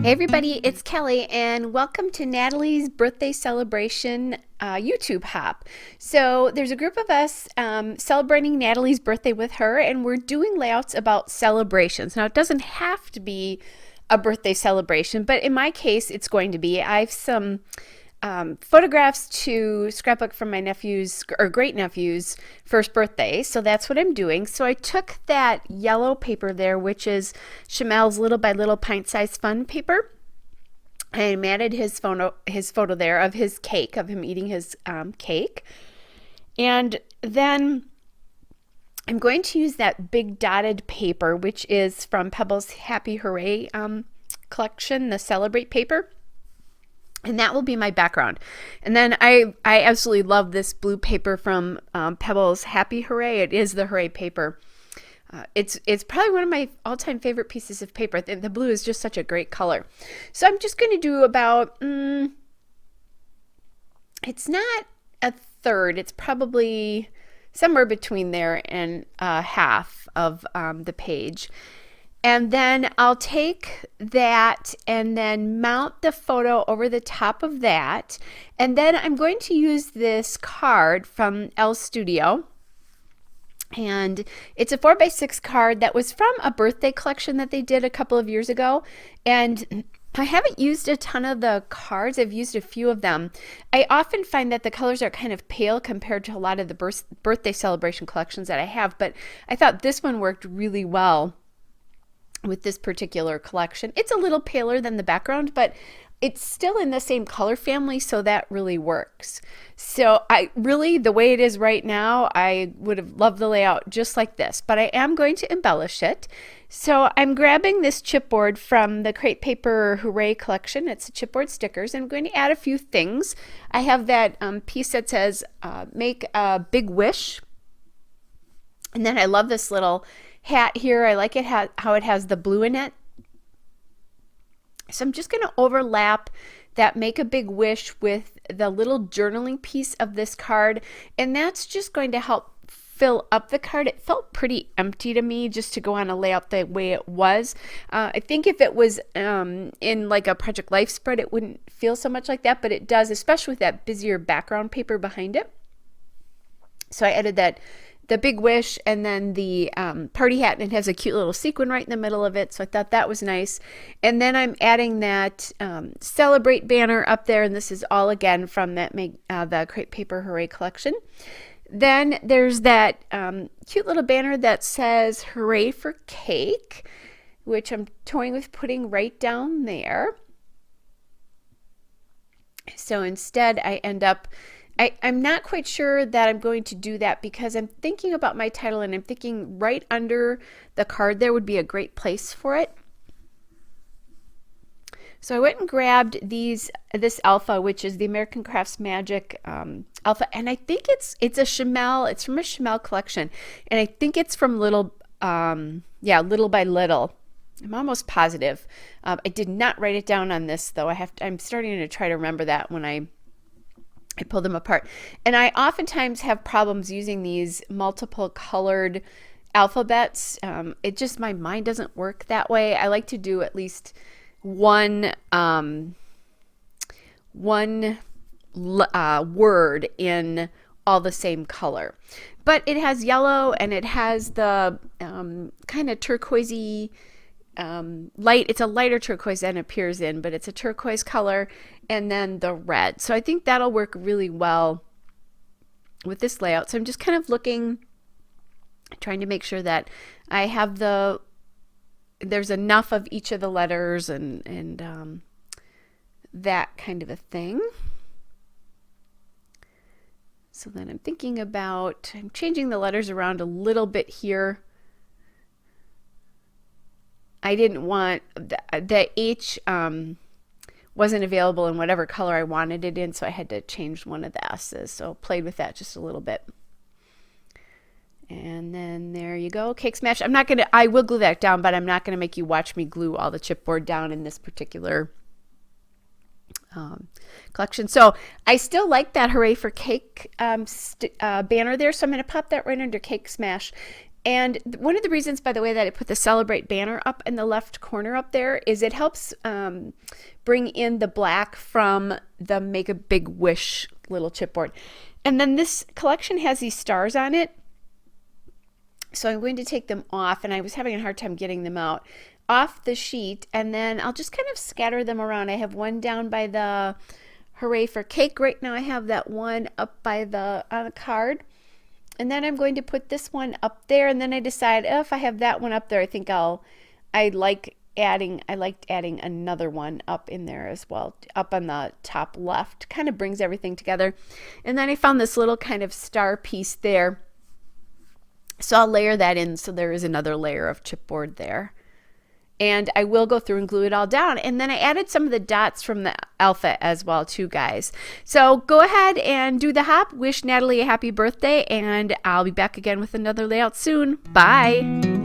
Hey everybody, it's Kelly and welcome to Natalie's birthday celebration YouTube hop. So there's a group of us celebrating Natalie's birthday with her, and we're doing layouts about celebrations. Now it doesn't have to be a birthday celebration, but in my case it's going to be. I have some photographs to scrapbook from my nephew's or great nephew's first birthday, so that's what I'm doing. So I took that yellow paper there, which is Chamel's Little by Little Pint-Sized Fun paper. I matted his photo there of his cake, of him eating his cake, and then I'm going to use that big dotted paper, which is from Pebble's Happy Hooray collection, the Celebrate paper. And that will be my background. And then I absolutely love this blue paper from Pebble's Happy Hooray. It is the Hooray paper. It's probably one of my all-time favorite pieces of paper. The blue is just such a great color. So I'm just going to do about, it's not a third. It's probably somewhere between there and half of the page. And then I'll take that and then mount the photo over the top of that. And then I'm going to use this card from Elle Studio. And it's a 4x6 card that was from a birthday collection that they did a couple of years ago. And I haven't used a ton of the cards. I've used a few of them. I often find that the colors are kind of pale compared to a lot of the birthday celebration collections that I have. But I thought this one worked really well with this particular collection. It's a little paler than the background, but it's still in the same color family, so that really works. So the way it is right now, I would have loved the layout just like this, but I am going to embellish it. So I'm grabbing this chipboard from the Crate Paper Hooray collection. It's a chipboard stickers, and I'm going to add a few things. I have that piece that says make a big wish, and then I love this little hat here. I like it how it has the blue in it. So I'm just going to overlap that make a big wish with the little journaling piece of this card, and that's just going to help fill up the card. It felt pretty empty to me just to go on a layout the way it was. I think if it was in like a Project Life spread, it wouldn't feel so much like that, but it does, especially with that busier background paper behind it. So I added the big wish and then the party hat, and it has a cute little sequin right in the middle of it, so I thought that was nice. And then I'm adding that Celebrate banner up there, and this is all again from that the Crate Paper Hooray collection. Then there's that cute little banner that says Hooray for Cake, which I'm toying with putting right down there. So instead I end up I'm not quite sure that I'm going to do that because I'm thinking about my title, and I'm thinking right under the card there would be a great place for it. So I went and grabbed this alpha, which is the American Crafts Magic alpha, and I think it's a Chamel. It's from a Chamel collection, and I think it's from Little by Little. I'm almost positive. I did not write it down on this though. I'm starting to try to remember that when I pull them apart. And I oftentimes have problems using these multiple colored alphabets. My mind doesn't work that way. I like to do at least one word in all the same color. But it has yellow, and it has the kind of turquoisey light. It's a lighter turquoise than it appears in, but it's a turquoise color, and then the red. So I think that'll work really well with this layout. So I'm just kind of looking, trying to make sure that I have there's enough of each of the letters and that kind of a thing. So then I'm thinking about, I'm changing the letters around a little bit here. I didn't want the H wasn't available in whatever color I wanted it in, so I had to change one of the S's. So played with that just a little bit. And then there you go, Cake Smash. I will glue that down, but I'm not gonna make you watch me glue all the chipboard down in this particular collection. So I still like that Hooray for Cake banner there, so I'm gonna pop that right under Cake Smash. And one of the reasons, by the way, that I put the Celebrate banner up in the left corner up there is it helps bring in the black from the Make a Big Wish little chipboard. And then this collection has these stars on it. So I'm going to take them off, and I was having a hard time getting them out off the sheet, and then I'll just kind of scatter them around. I have one down by the Hooray for Cake right now. I have that one up by the on a card. And then I'm going to put this one up there, and then I decide, oh, if I have that one up there, I think I liked adding another one up in there as well, up on the top left. Kind of brings everything together. And then I found this little kind of star piece there. So I'll layer that in, so there is another layer of chipboard there. And I will go through and glue it all down. And then I added some of the dots from the alpha as well too, guys. So go ahead and do the hop. Wish Natalie a happy birthday, and I'll be back again with another layout soon. Bye.